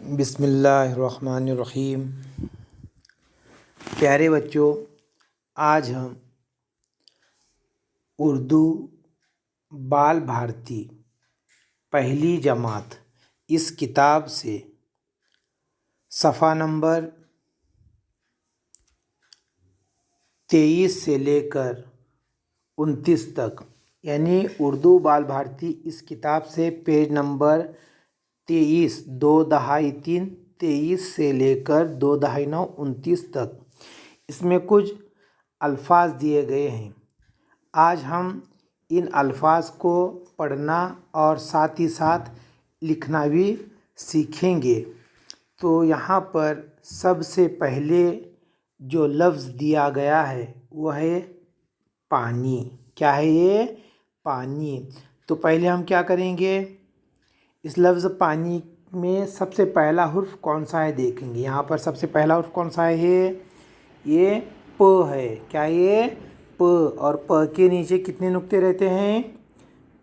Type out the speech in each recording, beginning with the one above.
बिस्मिल्लाहिर्रहमानिर्रहीम। प्यारे बच्चों, आज हम उर्दू बाल भारती पहली जमात इस किताब से सफ़ा नंबर 23 से लेकर 29 तक, यानी उर्दू बाल भारती इस किताब से पेज नंबर 23 23 से लेकर 2/9 29 तक इसमें कुछ अल्फाज दिए गए हैं। आज हम इन अल्फाज को पढ़ना और साथ ही साथ लिखना भी सीखेंगे। तो यहाँ पर सबसे पहले जो लफ्ज़ दिया गया है वह है पानी। क्या है ये? पानी। तो पहले हम क्या करेंगे, इस लफ्ज़ पानी में सबसे पहला हुर्फ कौन सा है देखेंगे। यहाँ पर सबसे पहला हुर्फ कौन सा है? ये प है। क्या ये? प। और प के नीचे कितने नुक्ते रहते हैं?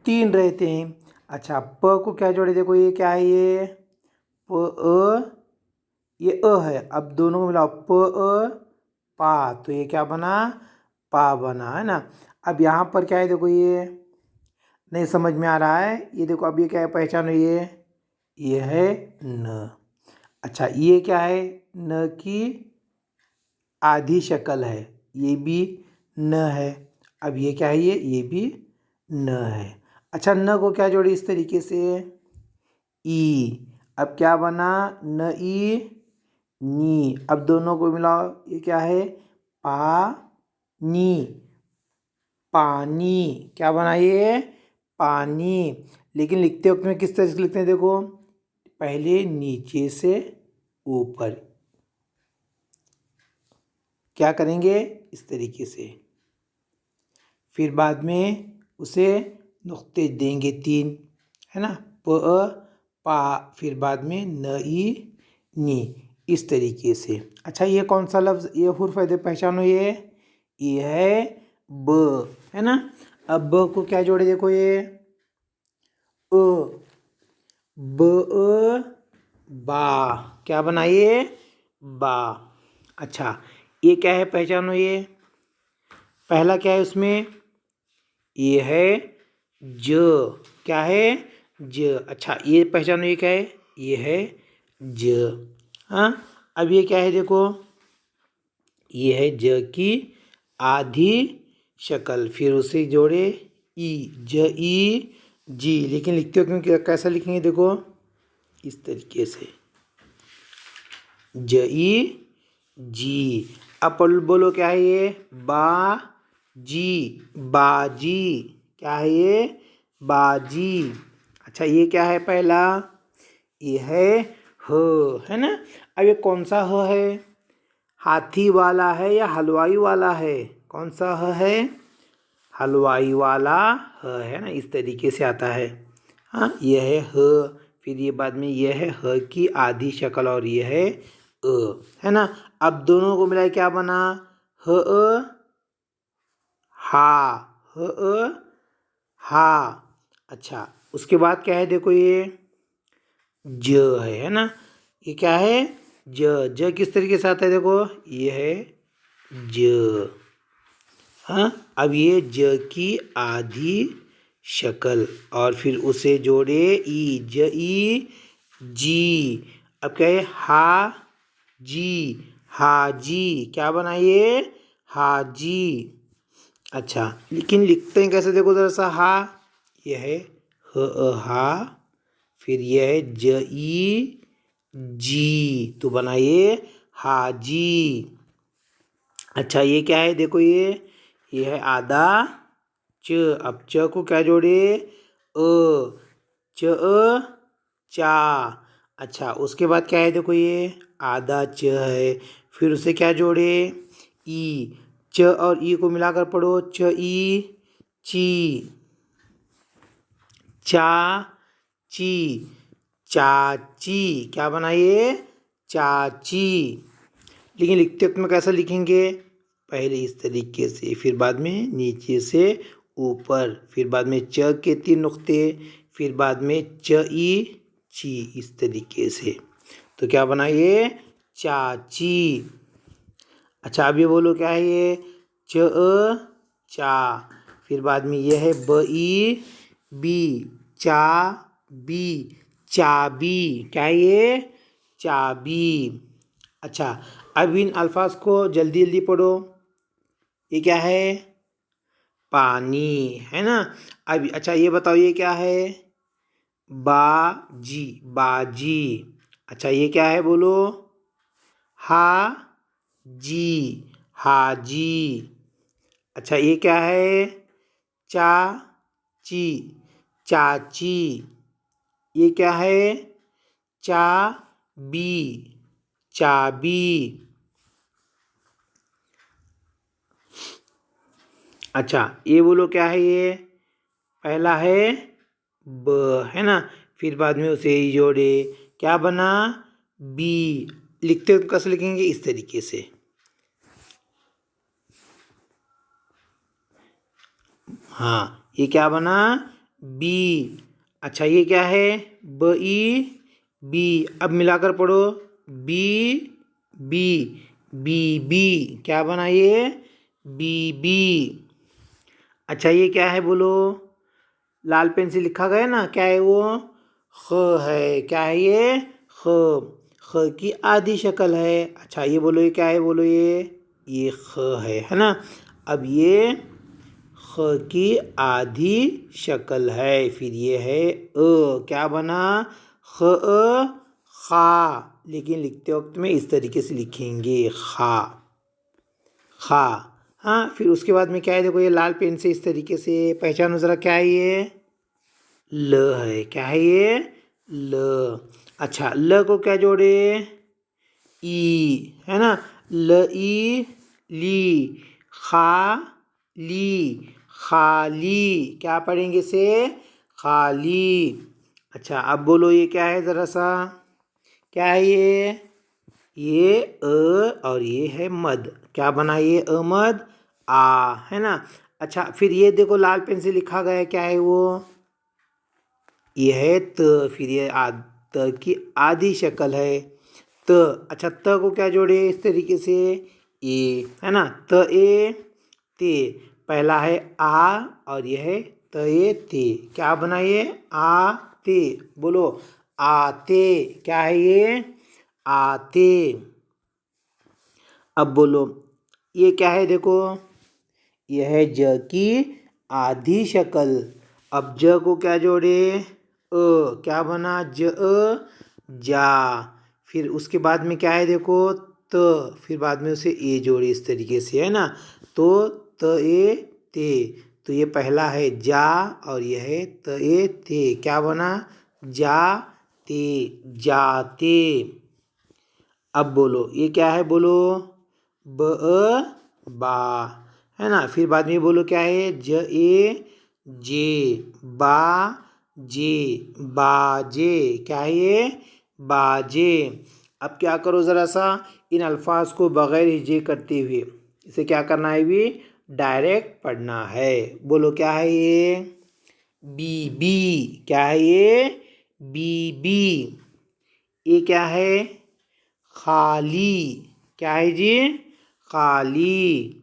3 रहते हैं। अच्छा, प को क्या जोड़े? देखो ये क्या है, ये प अ, ये अ है। अब दोनों को मिलाओ, प अ पा, तो ये क्या बना? पा बना, है ना। अब यहाँ पर क्या है, देखो ये नहीं समझ में आ रहा है। ये देखो, अब ये क्या है, पहचानो, ये है न। अच्छा, ये क्या है? न की आधी शक्ल है, ये भी न है। अब ये क्या है, ये भी न है। अच्छा, न को क्या जोड़े इस तरीके से? ई। अब क्या बना? न ई नी। अब दोनों को मिलाओ, ये क्या है? पा नी, पानी। क्या बना ये? पानी। लेकिन लिखते वक्त में किस तरह से लिखते हैं? देखो, पहले नीचे से ऊपर, क्या करेंगे? इस तरीके से। फिर बाद में उसे नुक्ते देंगे 3, है ना। प अ पा, फिर बाद में न ई नी, इस तरीके से। अच्छा, ये कौन सा लफ्ज़, ये हुर्फ है, पहचानो, ये है ब, है ना। अब ब को क्या जोड़े? देखो ये अ, ब अ बा। क्या बना ये? बा। अच्छा, ये क्या है, पहचानो, ये पहला क्या है उसमें? ये है ज। क्या है? ज। अच्छा, ये पहचानो, ये क्या है? ये है ज। हाँ, अब ये क्या है? देखो, ये है ज की आधी शक्ल, फिर उसे जोड़े ई, ज ई जी। लेकिन लिखते हो क्यों, कैसा लिखेंगे? देखो, इस तरीके से, ज ई जी। अब बोलो, क्या है ये? बा जी, बाजी। क्या है ये? बाजी। अच्छा, ये क्या है पहला? ये है ह, है ना। अब ये कौन सा ह है? हाथी वाला है या हलवाई वाला है? कौन सा ह है? हलवाई वाला ह, है ना। इस तरीके से आता है। हाँ, यह है ह, फिर ये बाद में यह है ह की आधी शक्ल, और यह है अ, है ना। अब दोनों को मिलाए क्या बना? ह अ हा, ह अ हा। अच्छा, उसके बाद क्या है? देखो, ये ज है ना। ये क्या है? ज किस तरीके से आता है? देखो, ये है ज। हाँ, अब ये ज की आधी शक्ल, और फिर उसे जोड़े ई, ज ई जी। अब क्या है? हा जी, हाजी। क्या बना ये? हाजी। अच्छा, लेकिन लिखते हैं कैसे? देखो जरा सा, हा, यह है ह अ हा, फिर यह है ज ई जी, तो बनाइए हाजी। अच्छा, ये क्या है? देखो, ये है आधा च। अब च को क्या जोड़े? अ, च अ चा। अच्छा, उसके बाद क्या है? देखो, ये आधा च है, फिर उसे क्या जोड़े? ई। च और ई को मिलाकर पढ़ो, च ई ची, चा ची, चाची। क्या बनाइए? चाची। लेकिन लिखते वक्त में कैसा लिखेंगे? पहले इस तरीके से, फिर बाद में नीचे से ऊपर, फिर बाद में च के 3 नुक्ते, फिर बाद में च ई ची, इस तरीके से। तो क्या बना ये? चाची। अच्छा अब ये बोलो क्या है ये? चा। फिर बाद में ये है बी बी, चा बी, चाबी। क्या है ये? चाबी। अच्छा अब इन अल्फाज को जल्दी जल्दी पढ़ो। ये क्या है? पानी, है ना। अब अच्छा ये बताओ ये क्या है? बाजी, बाजी। अच्छा ये क्या है बोलो? हाजी, हाजी। अच्छा ये क्या है? चाची, चाची। ये क्या है? चाबी, चाबी। अच्छा ये बोलो क्या है ये? पहला है ब, है ना। फिर बाद में उसे ही जोड़े, क्या बना? बी। लिखते हो तो कैसे लिखेंगे? इस तरीके से। हाँ ये क्या बना? बी। अच्छा ये क्या है? ब ई बी। अब मिलाकर पढ़ो। B B B B. क्या बना ये? B B. अच्छा ये क्या है बोलो? लाल पेन से लिखा गया ना, क्या है वो? ख है। क्या है ये? ख। ख की आधी शक्ल है। अच्छा ये बोलो ये क्या है बोलो? ये ख है ना। अब ये ख की आधी शक्ल है। फिर ये है क्या बना? ख खा। लेकिन लिखते वक्त में इस तरीके से लिखेंगे, खा, खा। हाँ फिर उसके बाद में क्या है? देखो ये लाल पेन से इस तरीके से पहचानो ज़रा, क्या है ये? ल है। क्या है ये? ल। अच्छा ल को क्या जोड़े? ई, है ना। ल ई ली, खा ली, खाली। क्या पढ़ेंगे इसे? खाली। अच्छा अब बोलो ये क्या है ज़रा सा? क्या है ये और ये है मद। क्या बना ये? अमद, आ, है ना। अच्छा फिर ये देखो लाल पेन से लिखा गया है, क्या है वो? ये है त। फिर ये त की आधी शक्ल है, त। अच्छा त को क्या जोड़े इस तरीके से? ए, है ना। त ए ते। पहला है आ और यह है त ए ते। क्या बना ये? आ ते। बोलो आते। क्या है ये? आते। अब बोलो ये क्या है? देखो यह है ज की आधी शक्ल। अब ज को क्या जोड़े? क्या बना? जा। फिर उसके बाद में क्या है? देखो त। फिर बाद में उसे ए जोड़े इस तरीके से, है ना। तो त ए ते। तो ये पहला है जा और यह है त ए ते। क्या बना? जा ते, जाते। अब बोलो ये क्या है? बोलो बा, है ना। फिर बाद में बोलो क्या है? ज ए जे, बा जे, बाजे। क्या है ये? बाजे। अब क्या करो ज़रा सा, इन अल्फाज को बग़ैर हिजे करते हुए इसे क्या करना है? भी डायरेक्ट पढ़ना है। बोलो क्या है ये? बीबी। क्या है ये? बीबी। ये क्या है? खाली। क्या है जी? खाली।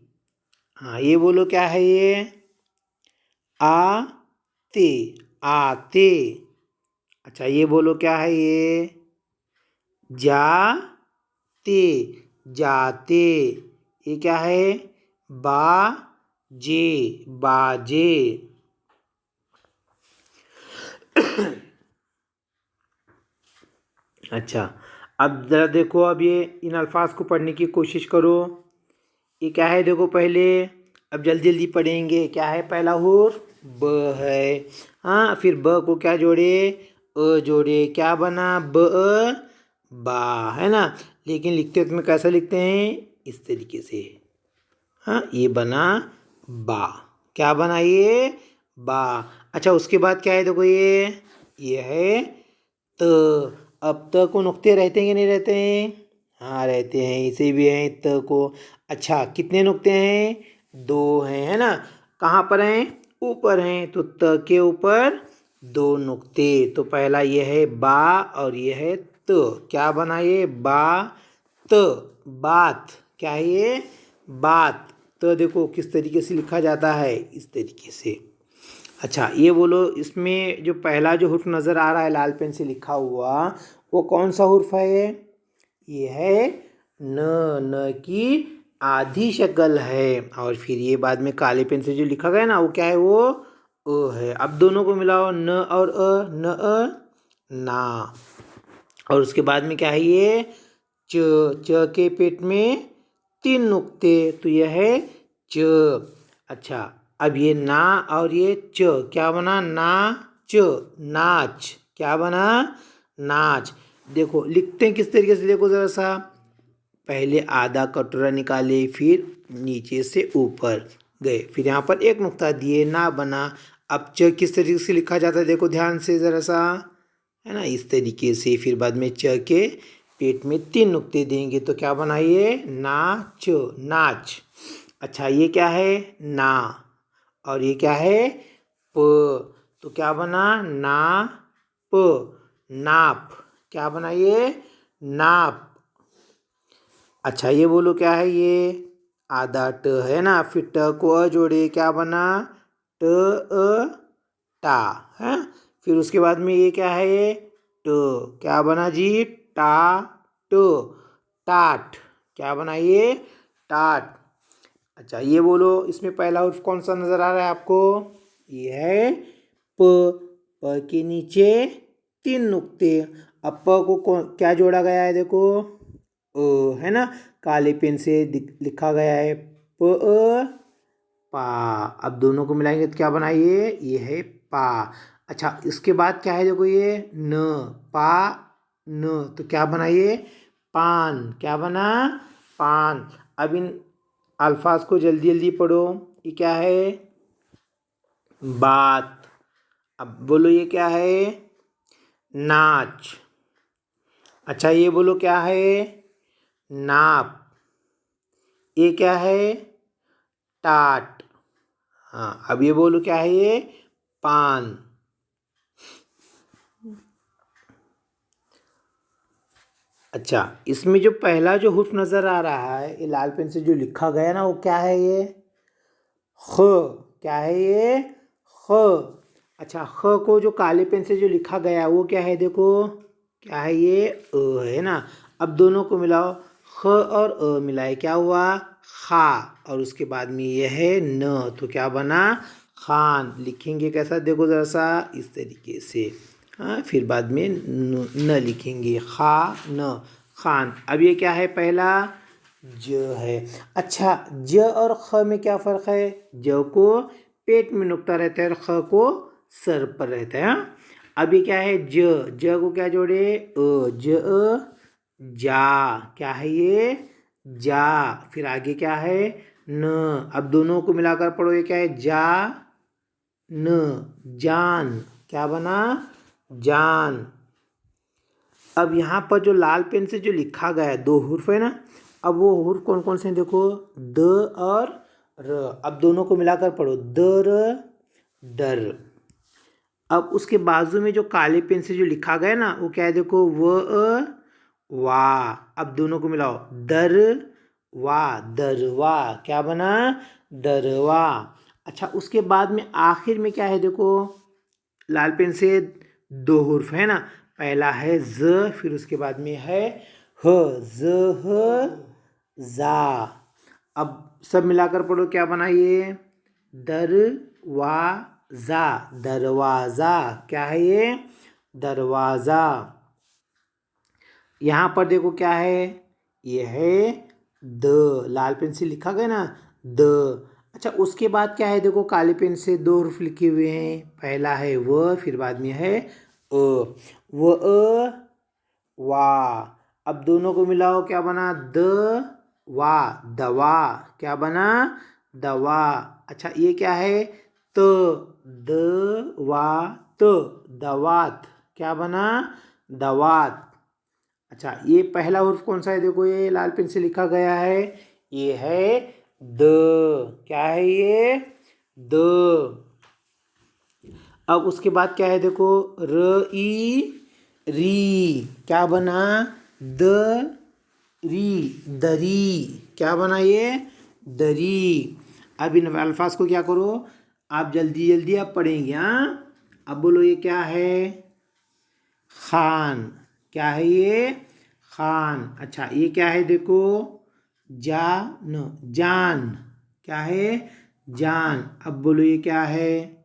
हाँ ये बोलो क्या है ये? आते, आते। अच्छा ये बोलो क्या है ये? जाते, जाते। ये क्या है? बाजे, बाजे। अच्छा अब ज़रा देखो, अब ये इन अल्फाज को पढ़ने की कोशिश करो। ये क्या है? देखो पहले, अब जल्दी जल्दी पढ़ेंगे। क्या है? पहला हुर्फ ब है। हाँ फिर ब को क्या जोड़े? जोड़े। क्या बना? बा, है ना। लेकिन लिखते वक्त में कैसा लिखते हैं? इस तरीके से। हाँ ये बना बा। क्या बना ये? बा। अच्छा उसके बाद क्या है? देखो ये है त। अब त को नुक्ते रहते हैं कि नहीं रहते हैं? हाँ रहते हैं। इसे भी हैं त को। अच्छा कितने नुक्ते हैं? 2 हैं, है ना। कहाँ पर हैं? ऊपर हैं। तो त के ऊपर दो नुक्ते। तो पहला ये है बा और ये है त। क्या बना ये? बा त, बात। क्या है ये? बात। तो देखो किस तरीके से लिखा जाता है, इस तरीके से। अच्छा ये बोलो, इसमें जो पहला जो हुर्फ नज़र आ रहा है लाल पेन से लिखा हुआ, वो कौन सा हुर्फ है? ये है न। न की आधी शक्ल है। और फिर ये बाद में काले पेन से जो लिखा गया ना, वो क्या है? वो अ है। अब दोनों को मिलाओ, न और अ, न अ ना। और उसके बाद में क्या है? ये च। च के पेट में 3 नुक्ते, तो यह है च। अच्छा अब ये ना और ये च क्या बना? ना च, नाच। क्या बना? नाच। देखो लिखते हैं किस तरीके से, देखो ज़रा सा। पहले आधा कटोरा निकाले, फिर नीचे से ऊपर गए, फिर यहाँ पर एक नुक्ता दिए, ना बना। अब च किस तरीके से लिखा जाता है, देखो ध्यान से ज़रा सा, है ना, इस तरीके से। फिर बाद में च के पेट में 3 नुक्ते देंगे, तो क्या बनाइए? नाच, नाच। अच्छा ये क्या है? ना। और ये क्या है? प। तो क्या बना? ना प, नाप। क्या बना ये? नाप। अच्छा ये बोलो क्या है ये? आधा ट है ना, फिर ट को अ जोड़े, क्या बना? ट अ टा है। फिर उसके बाद में ये क्या है? ये ट। क्या बना जी? टा ट, टाट। क्या बना ये? टाट। अच्छा ये बोलो, इसमें पहला उर्फ कौन सा नज़र आ रहा है आपको? ये है प। प के नीचे 3 नुक्ते। अब प को क्या जोड़ा गया है? देखो है ना, काले पेन से लिखा गया है प अ पा। अब दोनों को मिलाएंगे तो क्या बनाइए? ये है पा। अच्छा इसके बाद क्या है? देखो ये न, पा न, तो क्या बनाइए? पान। क्या बना? पान। अब इन अल्फाज को जल्दी जल्दी पढ़ो। ये क्या है? बात। अब बोलो ये क्या है? नाच। अच्छा ये बोलो क्या है? नाप। ये क्या है? टाट। हाँ अब ये बोलो क्या है? ये पान। अच्छा इसमें जो पहला जो हुर्फ नज़र आ रहा है, ये लाल पेन से जो लिखा गया ना, वो क्या है? ये ख। क्या है ये? ख। अच्छा ख को जो काले पेन से जो लिखा गया वो क्या है? देखो क्या है? ये अ है ना। अब दोनों को मिलाओ, ख और अ मिलाए, क्या हुआ? खा। और उसके बाद में ये है न, तो क्या बना? खान। लिखेंगे कैसा? देखो ज़रा सा, इस तरीके से। हाँ फिर बाद में न लिखेंगे, खा न, खान। अब ये क्या है? पहला ज है। अच्छा ज और ख में क्या फ़र्क है? ज को पेट में नुक्ता रहता है और ख को सर पर रहता है। हाँ? अब ये क्या है? ज को क्या जोड़े? ज जा। क्या है ये? जा। फिर आगे क्या है? न। अब दोनों को मिलाकर पढ़ो, ये क्या है? जा न, जान। क्या बना? जान। अब यहाँ पर जो लाल पेन से जो लिखा गया है, 2 हुर्फ है ना, अब वो हुर्फ कौन कौन से हैं? देखो द और र। अब दोनों को मिलाकर पढ़ो, द र, डर। अब उसके बाजू में जो काले पेन से जो लिखा गया ना, वो क्या है? देखो व अ वा। अब दोनों को मिलाओ, दर वा, दरवा। क्या बना? दरवा। अच्छा उसके बाद में आखिर में क्या है? देखो लाल पेन से 2 हुर्फ है ना, पहला है ज, फिर उसके बाद में है ह, ज ह जा। अब सब मिलाकर पढ़ो, क्या बना ये? दरवाजा, दरवाज़ा। क्या है ये? दरवाज़ा। यहाँ पर देखो क्या है? ये है द, लाल पेन से लिखा गया ना, द। अच्छा उसके बाद क्या है? देखो काले पेन से 2 हुर्फ लिखे हुए हैं, पहला है व, फिर बाद में है अ। व अ वा। अब दोनों को मिलाओ, क्या बना? द वा, दवा। क्या बना? दवा। अच्छा ये क्या है? त, द वा त, दवात। क्या बना? दवात। अच्छा ये पहला हुर्फ कौन सा है? देखो ये लाल पेन से लिखा गया है, ये है द। क्या है ये? द। अब उसके बाद क्या है देखो, र ई री, क्या बना, द री, दरी, क्या बना ये, दरी। अब इन अल्फाज को क्या करो, आप जल्दी जल्दी आप पढ़ेंगे। हाँ, अब बोलो ये क्या है, खान, क्या है ये, खान। अच्छा ये क्या है देखो, जान, जान, क्या है, जान। अब बोलो ये क्या है,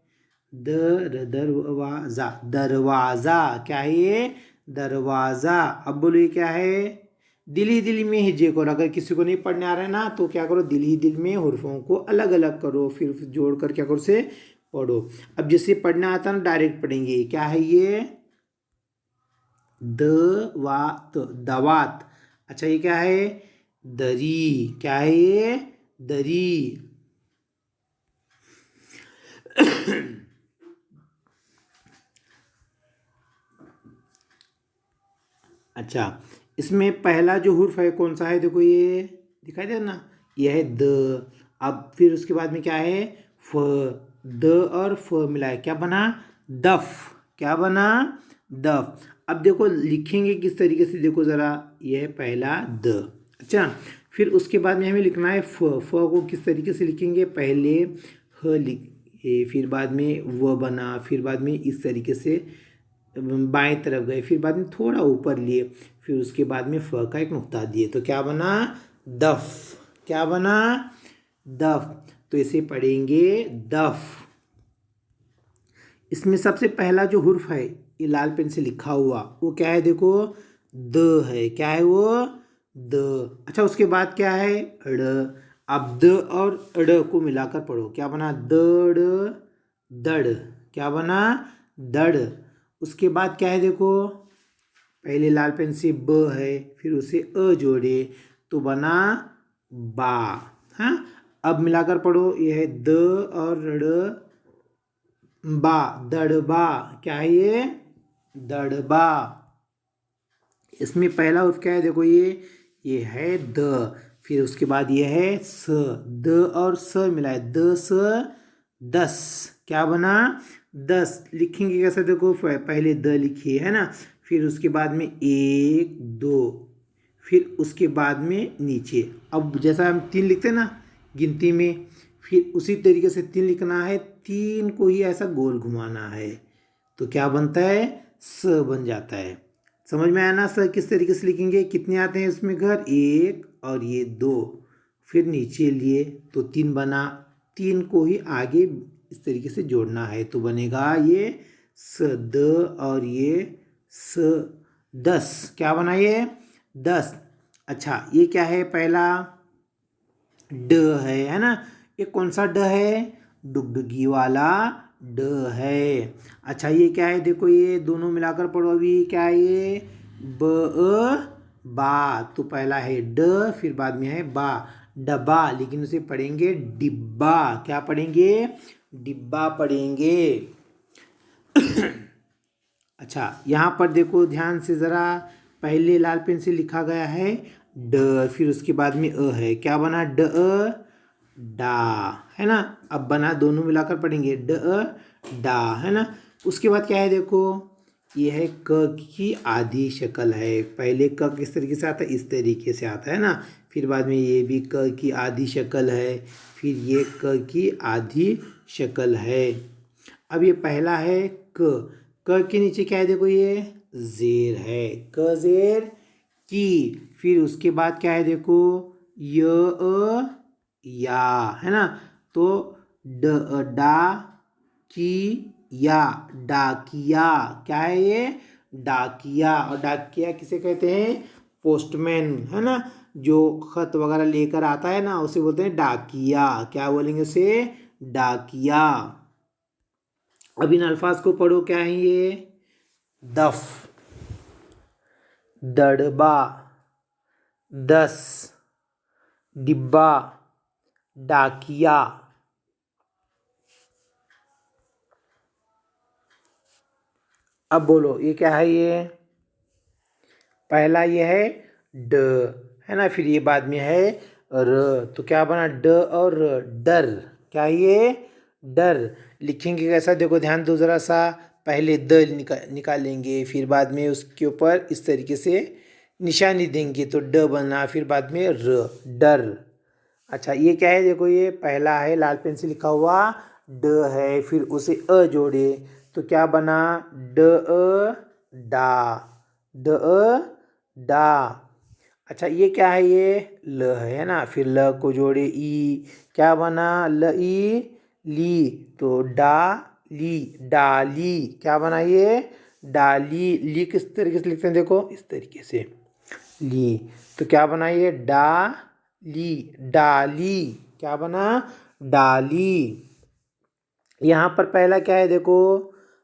दरवाजा, दरवाजा, क्या है ये, दरवाजा। अब बोलो ये क्या है, दिल ही दिल में हिज्जे करो। अगर किसी को नहीं पढ़ने आ रहा है ना तो क्या करो, दिल ही दिल में हुर्फों को अलग अलग करो, फिर जोड़ कर क्या करो से पढ़ो। अब जिससे पढ़ना आता है ना डायरेक्ट पढ़ेंगे। क्या है ये, दवात, दवात। अच्छा ये क्या है, दरी, क्या है ये, दरी। अच्छा इसमें पहला जो हुर्फ है कौन सा है देखो, ये दिखाई दे ना, ये है द। अब फिर उसके बाद में क्या है, फ, द और फ मिलाए क्या बना, दफ, क्या बना, दफ। अब देखो लिखेंगे किस तरीके से, देखो ज़रा, ये है पहला द। अच्छा फिर उसके बाद में हमें लिखना है फ, फ को किस तरीके से लिखेंगे, पहले ह लिखे, फिर बाद में व बना, फिर बाद में इस तरीके से बाएं तरफ गए, फिर बाद में थोड़ा ऊपर लिए, फिर उसके बाद में फ का एक नुक्ता दिए, तो क्या बना, दफ, क्या बना, दफ। तो इसे पढ़ेंगे दफ। इसमें सबसे पहला जो हुर्फ है ये लाल पेन से लिखा हुआ वो क्या है देखो, द है, क्या है वो, द। अच्छा उसके बाद क्या है, ड़। अब द और ड़ को मिलाकर पढ़ो, क्या बना, दड़, दड़, क्या बना, दड़। उसके बाद क्या है देखो, पहले लाल पेन से ब है, फिर उसे अ जोड़े तो बना बा। हाँ अब मिलाकर पढ़ो, यह है द और ड़, बा, दड़बा, क्या है ये, दड़बा। इसमें पहला उर्फ क्या है देखो, ये है द, फिर उसके बाद ये है स, द और स मिलाए, द स दस, क्या बना, दस। लिखेंगे कैसे देखो, पहले द लिखिए है ना, फिर उसके बाद में एक दो, फिर उसके बाद में नीचे। अब जैसा हम तीन लिखते हैं ना गिनती में, फिर उसी तरीके से तीन लिखना है, तीन को ही ऐसा गोल घुमाना है तो क्या बनता है, स बन जाता है। समझ में आया ना, स किस तरीके से लिखेंगे, कितने आते हैं इसमें घर, एक और ये दो, फिर नीचे लिए तो तीन बना, तीन को ही आगे इस तरीके से जोड़ना है तो बनेगा ये स, द और ये स, दस, क्या बना ये, दस। अच्छा ये क्या है, पहला ड है ना, ये कौन सा ड है, डुगडुगी वाला ड है। अच्छा ये क्या है देखो, ये दोनों मिलाकर पढ़ो अभी, क्या है ये, ब बा, तो पहला है ड, फिर बाद में है बा, डब्बा, लेकिन उसे पढ़ेंगे डिब्बा, क्या पढ़ेंगे, डिब्बा पढ़ेंगे। अच्छा यहाँ पर देखो ध्यान से ज़रा, पहले लाल पेन से लिखा गया है ड, फिर उसके बाद में अ है, क्या बना, ड डा, है ना। अब बना, दोनों मिलाकर पढ़ेंगे ड डा, है ना। उसके बाद क्या है देखो, ये है क की आधी शक्ल है, पहले क किस तरीके से आता है, इस तरीके से आता है ना, फिर बाद में ये भी क की आधी शक्ल है, फिर ये क की आधी शक्ल है। अब ये पहला है क के नीचे क्या है देखो, ये जेर है, क जेर की, फिर उसके बाद क्या है देखो, य या, है ना, तो डा की या, डाकिया, क्या है ये, डाकिया। और डाकिया किसे कहते हैं, पोस्टमैन, है ना, जो खत वगैरह लेकर आता है ना उसे बोलते हैं डाकिया, क्या बोलेंगे उसे, डाकिया। अब इन अल्फाज को पढ़ो, क्या है ये, दफ, दड़बा, दस, डिब्बा, डाकिया। अब बोलो ये क्या है, ये पहला ये है ड, है ना, फिर ये बाद में है र, तो क्या बना ड और र, डर, क्या ये, डर। लिखेंगे कैसा, देखो ध्यान दो ज़रा सा। पहले द निकालेंगे, फिर बाद में उसके ऊपर इस तरीके से निशानी देंगे तो ड बना, फिर बाद में र, डर। अच्छा ये क्या है, देखो ये पहला है लाल पेन से लिखा हुआ ड है, फिर उसे अ जोड़े तो क्या बना, ड अ डा, ड अ डा। अच्छा ये क्या है, ये ल है ना, फिर ल को जोड़े ई, क्या बना, ल ई ली, तो डा ली, डाली, क्या बना ये, डाली। ली किस तरीके से लिखते हैं, देखो इस तरीके से ली, तो क्या बना ये, डा ली, डाली, क्या बना, डाली। यहाँ पर पहला क्या है, देखो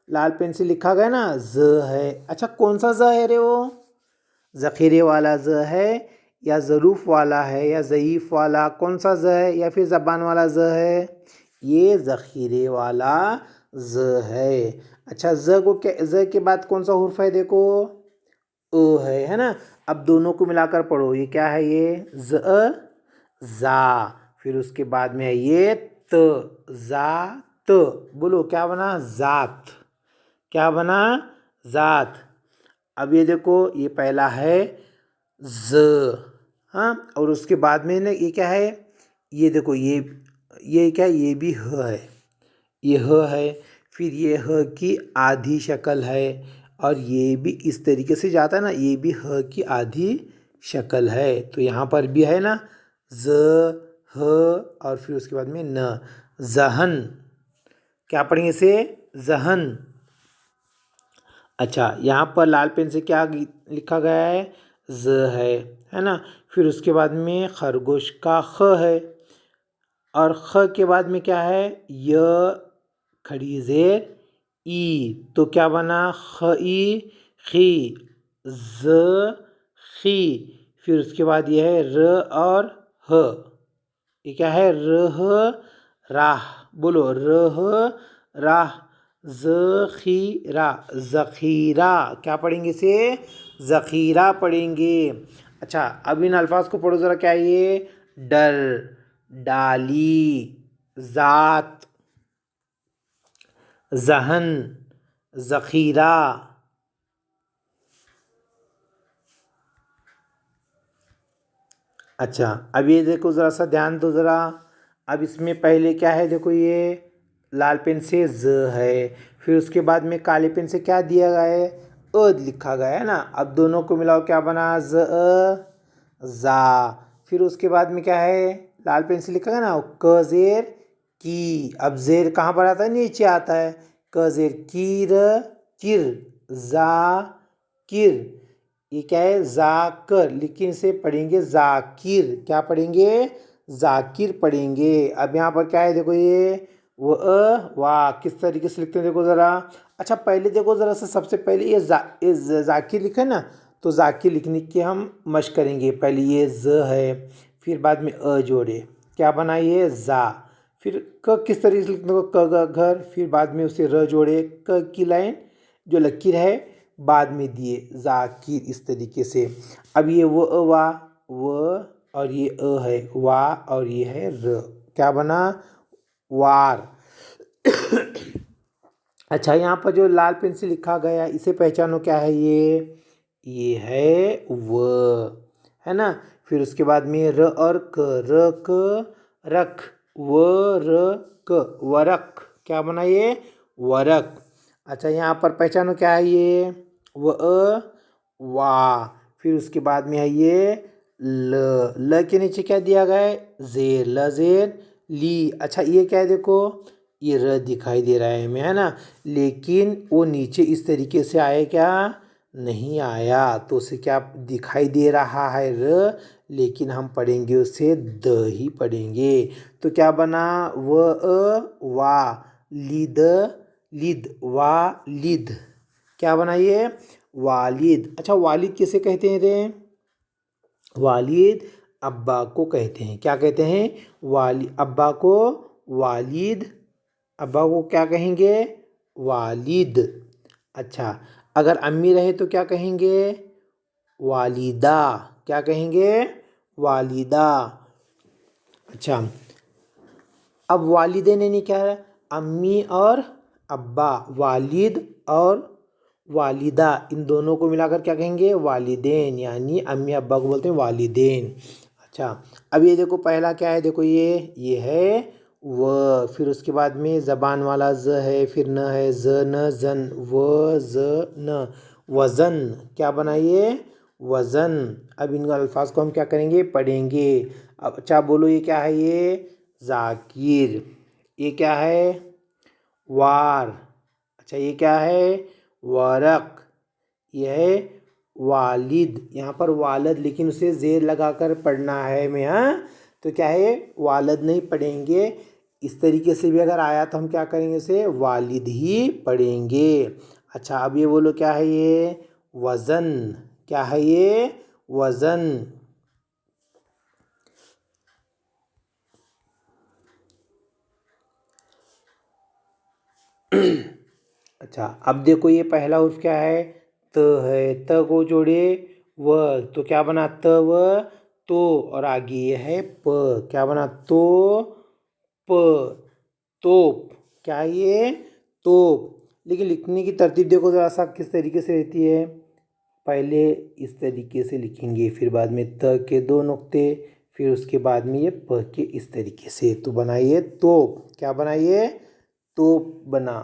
लाल पेन से लिखा गया ना, ज है। अच्छा कौन सा ज है रे, वो ज़ख़ीरे वाला ज है या ज़रूफ़ वाला है या ज़ईफ़ वाला, कौन सा ज है, या फिर ज़बान वाला ज है, ये ज़ख़ीरे वाला ज है। अच्छा ज को क्या, ज के बाद कौन सा हुर्फ है, देखो है ना। अब दोनों को मिलाकर पढ़ो, ये क्या है, ये ज जा, फिर उसके बाद में है ये त, जा त, बोलो क्या बना, जात, क्या बना, जात। अब ये देखो ये पहला है ज, हाँ, और उसके बाद में ना ये क्या है, ये देखो ये क्या है, ये भी ह है, ये ह है, फिर ये ह की आधी शक्ल है, और ये भी इस तरीके से जाता है ना, ये भी ह की आधी शक्ल है, तो यहाँ पर भी है ना ज ह, और फिर उसके बाद में न, जहन, क्या पढ़ेंगे इसे, जहन। अच्छा यहाँ पर लाल पेन से क्या लिखा गया है, ज है ना, फिर उसके बाद में खरगोश का ख है, और ख के बाद में क्या है, य खड़ी जेर ई, तो क्या बना, ख ई खी, ज खी, फिर उसके बाद यह है र और ह, ये क्या है, रह राह, बोलो रह राह, ज़ख़ीरा, ज़ख़ीरा, क्या पढ़ेंगे इसे, ज़ख़ीरा पढ़ेंगे। अच्छा अब इन अल्फाज को पढ़ो ज़रा, क्या है ये, डर, डाली, ज़ात, जहन, ज़ख़ीरा। अच्छा अब ये देखो ज़रा सा ध्यान दो ज़रा, अब इसमें पहले क्या है, देखो ये लाल पेन से ज है, फिर उसके बाद में काले पेन से क्या दिया गया है, अ लिखा गया है ना। अब दोनों को मिलाओ, क्या बना, ज जा, फिर उसके बाद में क्या है, लाल पेन से लिखा गया ना, क जेर की, अब जेर कहाँ पर आता है, नीचे आता है, क जेर कीर किर, जा किर, ये क्या है, जाकर, लेकिन इसे पढ़ेंगे जाकिर, क्या पढ़ेंगे, जाकिर पढ़ेंगे। अब यहाँ पर क्या है, देखो ये वाह, किस तरीके से लिखते हैं, देखो ज़रा। अच्छा पहले देखो ज़रा सा, सबसे पहले ये जाकिर लिखा है ना, तो जाकिर लिखने की हम मशक करेंगे। पहले ये ज है, फिर बाद में अ जोड़े, क्या बना ये, जा, फिर क किस तरीके से लिखते हैं, क घर, फिर बाद में उसे र जोड़े, क की लाइन जो लकीर है बाद में दिए, जाकिर, इस तरीके से। अब ये वा, व और ये अ है, वा और ये है र, क्या बना, वार। अच्छा यहाँ पर जो लाल पेन से लिखा गया इसे पहचानो, क्या है ये है व, है ना। फिर उसके बाद में र और क, र क रख, व र क, वरक, क्या बना ये, वरक। अच्छा यहाँ पर पहचानो, क्या है ये, व वा, फिर उसके बाद में है ये ल के नीचे क्या दिया गया है, जेर, ल जेर ली। अच्छा ये क्या है, देखो ये र दिखाई दे रहा है हमें, है ना, लेकिन वो नीचे इस तरीके से आए क्या, नहीं आया, तो उसे क्या दिखाई दे रहा है, र, लेकिन हम पढ़ेंगे उसे द ही पढ़ेंगे, तो क्या बना, वा लिद, लिद, वा लिद, क्या बना ये, वालिद। अच्छा वालिद किसे कहते हैं रे, वालिद अब्बा को कहते हैं, क्या कहते हैं, अब्बा को वालिद, अब्बा को क्या कहेंगे, वालिद। अच्छा अगर अम्मी रहे तो क्या कहेंगे, वालिदा, क्या कहेंगे, वालिदा। अच्छा अब वालिदैन यानी क्या है, अम्मी और अब्बा, वालिद और वालिदा, इन दोनों को मिलाकर क्या कहेंगे? वालिदैन, यानी अम्मी अब्बा को बोलते हैं वालिदैन। अच्छा, अब ये देखो पहला क्या है, देखो ये है व, फिर उसके बाद में ज़बान वाला ज है, फिर न है, ज न जन, व ज न, वज़न। क्या बना ये? वज़न। अब इन अल्फाज को हम क्या करेंगे? पढ़ेंगे। अब अच्छा बोलो, ये क्या है? ये जाकिर। ये क्या है? वार। अच्छा, ये क्या है? वरक। यह है वालिद। यहाँ पर वालद, लेकिन उसे ज़ेर लगाकर पढ़ना है हमें, हाँ। तो क्या है? वालद नहीं पढ़ेंगे। इस तरीके से भी अगर आया तो हम क्या करेंगे? उसे वालिद ही पढ़ेंगे। अच्छा, अब ये बोलो, क्या है ये? वज़न। क्या है ये? वज़न। अच्छा, अब देखो ये पहला उर्फ क्या है? त है। त को जोड़े व, तो क्या बना? त व तो, और आगे ये है प, क्या बना? तो प, तोप। क्या है ये? तोप। लेकिन लिखने की तरतीब देखो ज़रा सा किस तरीके से रहती है। पहले इस तरीके से लिखेंगे, फिर बाद में त के 2 नुक्ते, फिर उसके बाद में ये प के इस तरीके से, तो बनाइए तोप। क्या बनाइए? तोप बना।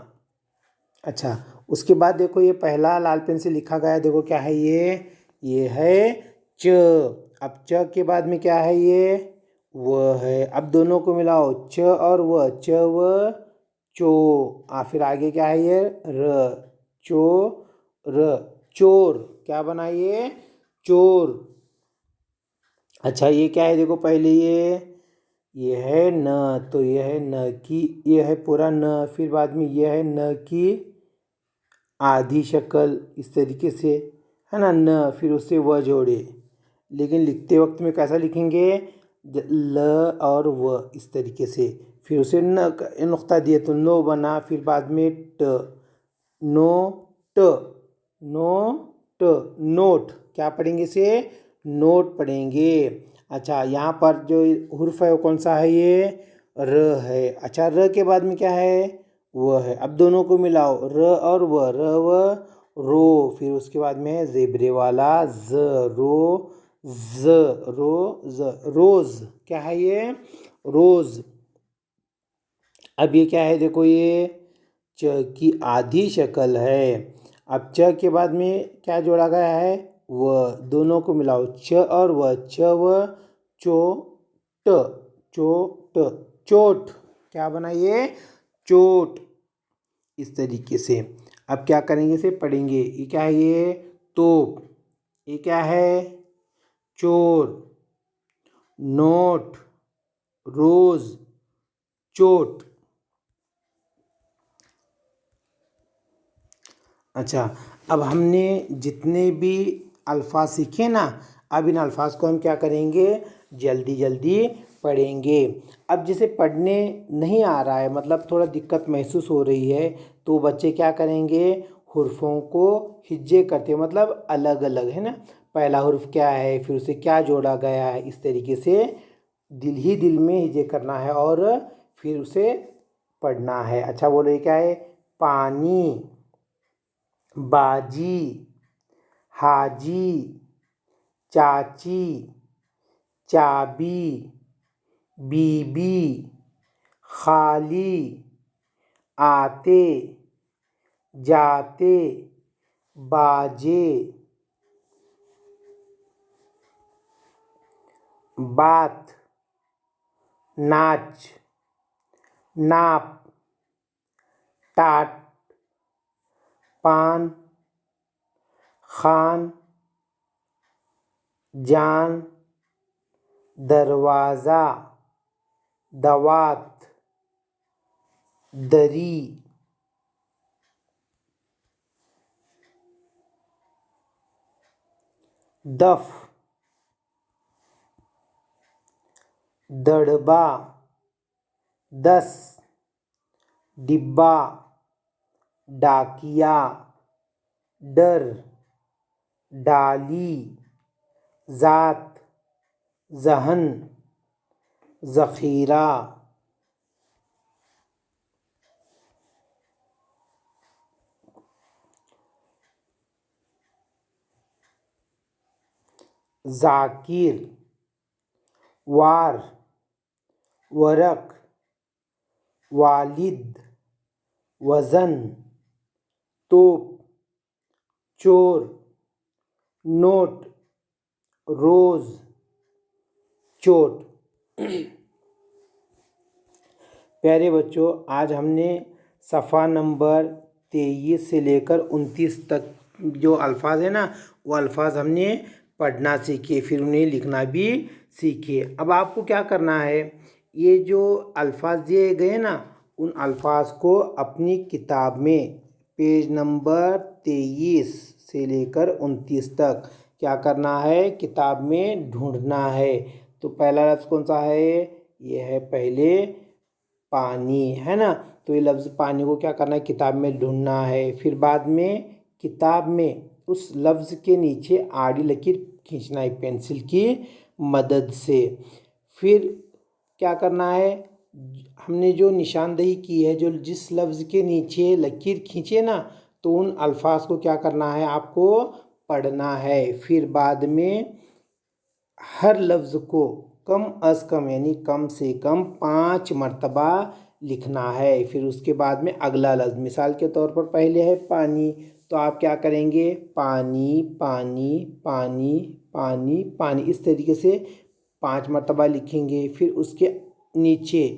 अच्छा, उसके बाद देखो ये पहला लाल पेन से लिखा गया है, देखो क्या है ये है च। अब च के बाद में क्या है? ये व है। अब दोनों को मिलाओ, च और व, च व चो। फिर आगे क्या है? ये र, चो र, चोर। क्या बना ये? चोर। अच्छा, ये क्या है? देखो पहले ये है न, तो ये है न की, ये है पूरा न, फिर बाद में ये है न की आधी शक्ल, इस तरीके से, है ना, न, फिर उससे व जोड़े। लेकिन लिखते वक्त में कैसा लिखेंगे? ल और व इस तरीके से, फिर उसे न नुक्ता दिए तो नो बना, फिर बाद में ट, नो ट, नो ट, नोट। क्या पढ़ेंगे इसे? नोट पढ़ेंगे। अच्छा, यहाँ पर जो हुर्फ है वो कौन सा है? ये र है। अच्छा, र के बाद में क्या है? वो है। अब दोनों को मिलाओ, र और व, र व रो, फिर उसके बाद में है जेबरे वाला ज, रो ज, रो ज, रोज। क्या है ये? रोज। अब ये क्या है? देखो ये च की आधी शक्ल है। अब च के बाद में क्या जोड़ा गया है? व, दोनों को मिलाओ, च और व, च व चो ट, चो ट, चोट। क्या बना ये? चोट। इस तरीके से अब क्या करेंगे? इसे पढ़ेंगे। ये क्या है? ये तोप। ये क्या है? चोर, नोट, रोज, चोट। अच्छा, अब हमने जितने भी अल्फाज सीखे ना, अब इन अल्फाज को हम क्या करेंगे? जल्दी जल्दी पढ़ेंगे। अब जिसे पढ़ने नहीं आ रहा है, मतलब थोड़ा दिक्कत महसूस हो रही है, तो बच्चे क्या करेंगे? हुर्फों को हिज्जे करते, मतलब अलग अलग, है ना। पहला हुर्फ क्या है, फिर उसे क्या जोड़ा गया है, इस तरीके से दिल ही दिल में हिज्जे करना है और फिर उसे पढ़ना है। अच्छा बोलो, ये क्या है? पानी, बाजी, हाजी, चाची, चाबी, बीबी, खाली, आते, जाते, बाजे, बात, नाच, नाप, टाट, पान, खान, जान, दरवाज़ा, दवात, दरी, दफ, दड़बा, दस, डिब्बा, डाकिया, डर, डाली, ज़ात, जहन, ज़ख़ीरा। जाकिर, वार, वरक, वालिद, वज़न, तोप, चोर, नोट, रोज़, चोट। प्यारे बच्चों, आज हमने सफ़ा नंबर 23 से लेकर 29 तक जो अल्फाज है ना, वो अल्फाज हमने पढ़ना सीखे, फिर उन्हें लिखना भी सीखे। अब आपको क्या करना है, ये जो अल्फाज दिए गए ना, उन अल्फाज को अपनी किताब में पेज नंबर 23 से लेकर 29 तक क्या करना है, किताब में ढूंढना है। तो पहला लफ्ज़ कौन सा है, ये है पहले पानी, है ना। तो ये लफ्ज़ पानी को क्या करना है, किताब में ढूंढना है। फिर बाद में किताब में उस लफ्ज़ के नीचे आड़ी लकीर खींचना है पेंसिल की मदद से। फिर क्या करना है, हमने जो निशानदेही की है, जो जिस लफ्ज़ के नीचे लकीर खींचे ना, तो उन अल्फाज को क्या करना है, आपको पढ़ना है। फिर बाद में हर लफ्ज़ को कम अज़ कम यानी कम से कम 5 मरतबा लिखना है। फिर उसके बाद में अगला लफ्ज़, मिसाल के तौर पर पहले है पानी, तो आप क्या करेंगे, पानी पानी पानी पानी पानी, इस तरीके से 5 मरतबा लिखेंगे। फिर उसके नीचे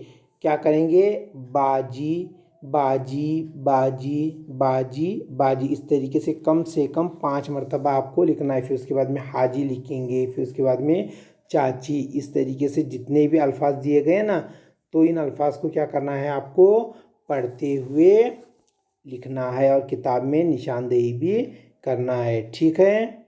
क्या करेंगे, बाजी बाजी बाजी बाजी बाजी, इस तरीके से कम 5 मरतबा आपको लिखना है। फिर उसके बाद में हाजी लिखेंगे। फिर उसके बाद में चाची, इस तरीके से जितने भी अल्फाज दिए गए ना, तो इन अल्फाज को क्या करना है, आपको पढ़ते हुए लिखना है और किताब में निशानदेही भी करना है। ठीक है।